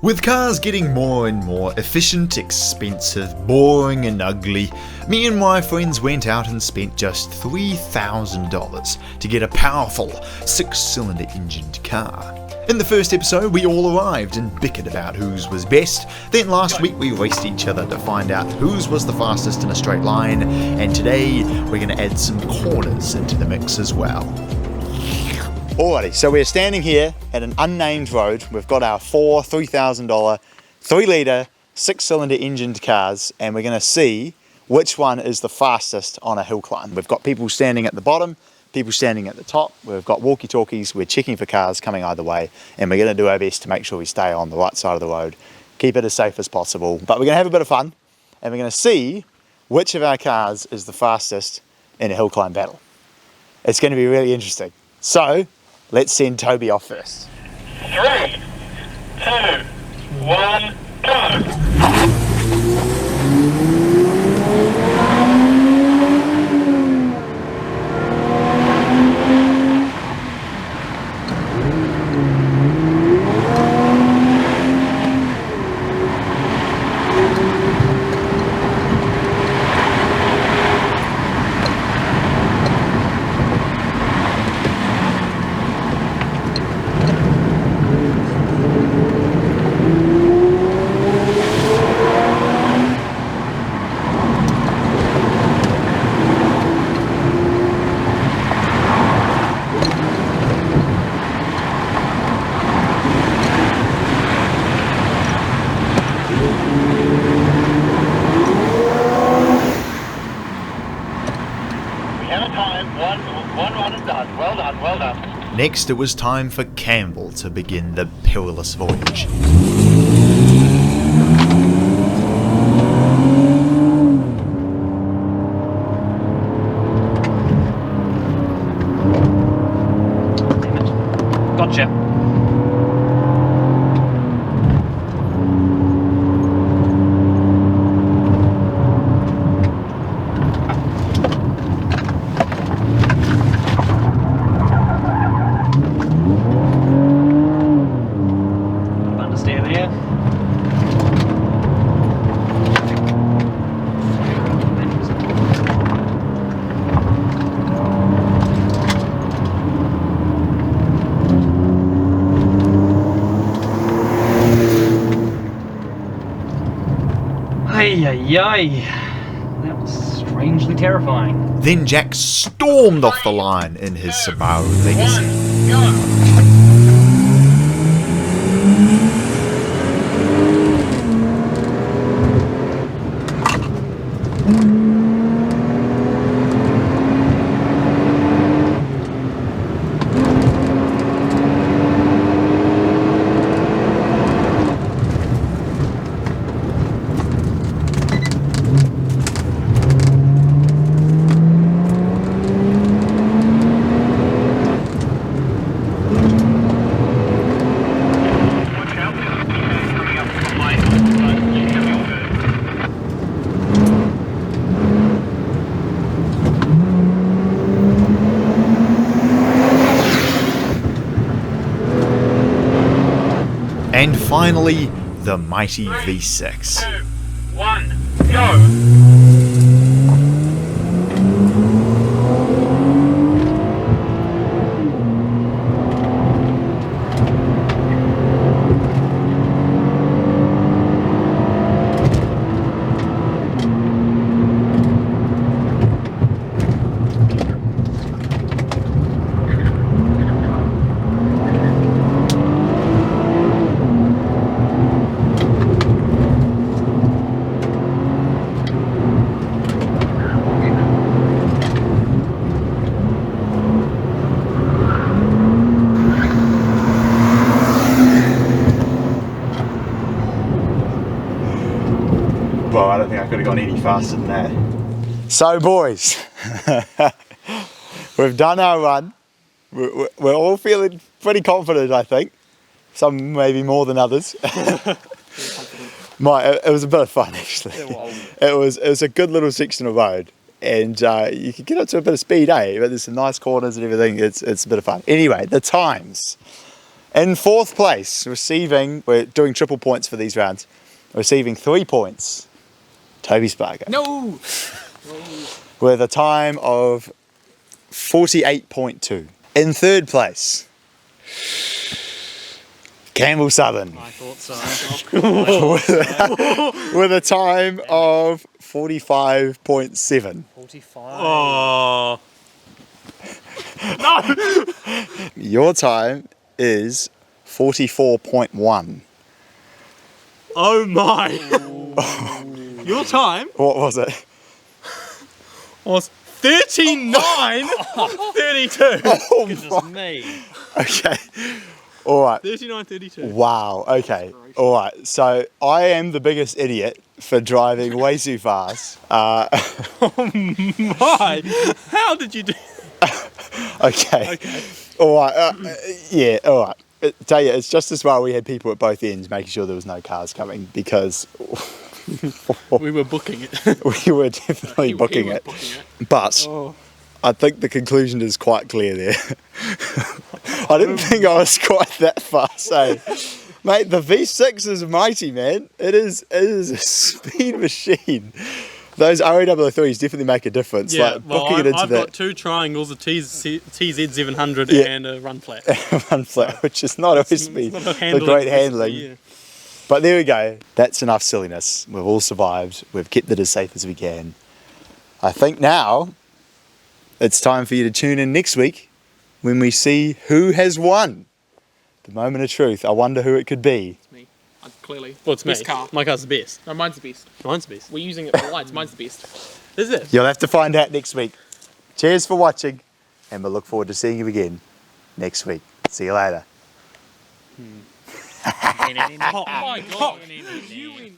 With cars getting more and more efficient, expensive, boring and ugly, me and my friends went out and spent just $3,000 to get a powerful 6-cylinder engined car. In the first episode we all arrived and bickered about whose was best, then last week we raced each other to find out whose was the fastest in a straight line, and today we're going to add some corners into the mix as well. Alrighty, so we're standing here at an unnamed road. We've got our four $3,000 3-litre 6-cylinder engined cars, and we're going to see which one is the fastest on a hill climb. We've got people standing at the bottom, people standing at the top. We've got walkie-talkies. We're checking for cars coming either way, and we're going to do our best to make sure we stay on the right side of the road, keep it as safe as possible. But we're going to have a bit of fun, and we're going to see which of our cars is the fastest in a hill climb battle. It's going to be really interesting. So let's send Toby off first. 3, 2, 1, go! Well done. Next, it was time for Campbell to begin the perilous voyage. Gotcha. Yay! That was strangely terrifying. Then Jack stormed off the line in his Subaru Legacy. Go! And finally, the mighty V6. 2, 1, go! Well, I don't think I could have gone any faster than that. So boys, we've done our run. We're all feeling pretty confident, I think. Some maybe more than others. It was a bit of fun actually. It was a good little section of road, and you could get up to a bit of speed, but there's some nice corners and everything. It's a bit of fun. Anyway, the times. In fourth place, we're doing triple points for these rounds, receiving 3 points, Toby Spargo. No! With a time of 48.2. In third place, Campbell Southern. I thought so. With a time of 45.7. 45. Oh. Your time is 44.1. Oh my. Your time What was it? was 39.32. Goodness me. Okay. All right. 39.32. Wow. Okay. All right. So I am the biggest idiot for driving way too fast. My. How did you do? Okay. Okay. All right. Yeah. All right. Tell you, it's just as well we had people at both ends making sure there was no cars coming because We were booking it. we were definitely booking it. But Oh. I think the conclusion is quite clear there. I didn't think I was quite that fast, eh? Mate, the V6 is mighty, man. It is a speed machine. Those RE003s definitely make a difference. Yeah, like well, booking it into I've got 2 triangles, a TZ700 Yeah. and a run flat. run flat, which is not always speed. It's not a The handling great recipe, handling. yeah. But there we go. That's enough silliness. We've all survived. We've kept it as safe as we can. I think now it's time for you to tune in next week when we see who has won. The moment of truth. I wonder who it could be. It's me. Clearly. Well, it's me. Best car. My car's the best. No, mine's the best. Mine's the best. We're using it for lights. Mine's the best. Is it? You'll have to find out next week. Cheers for watching, and we'll look forward to seeing you again next week. See you later. Oh my god. You win.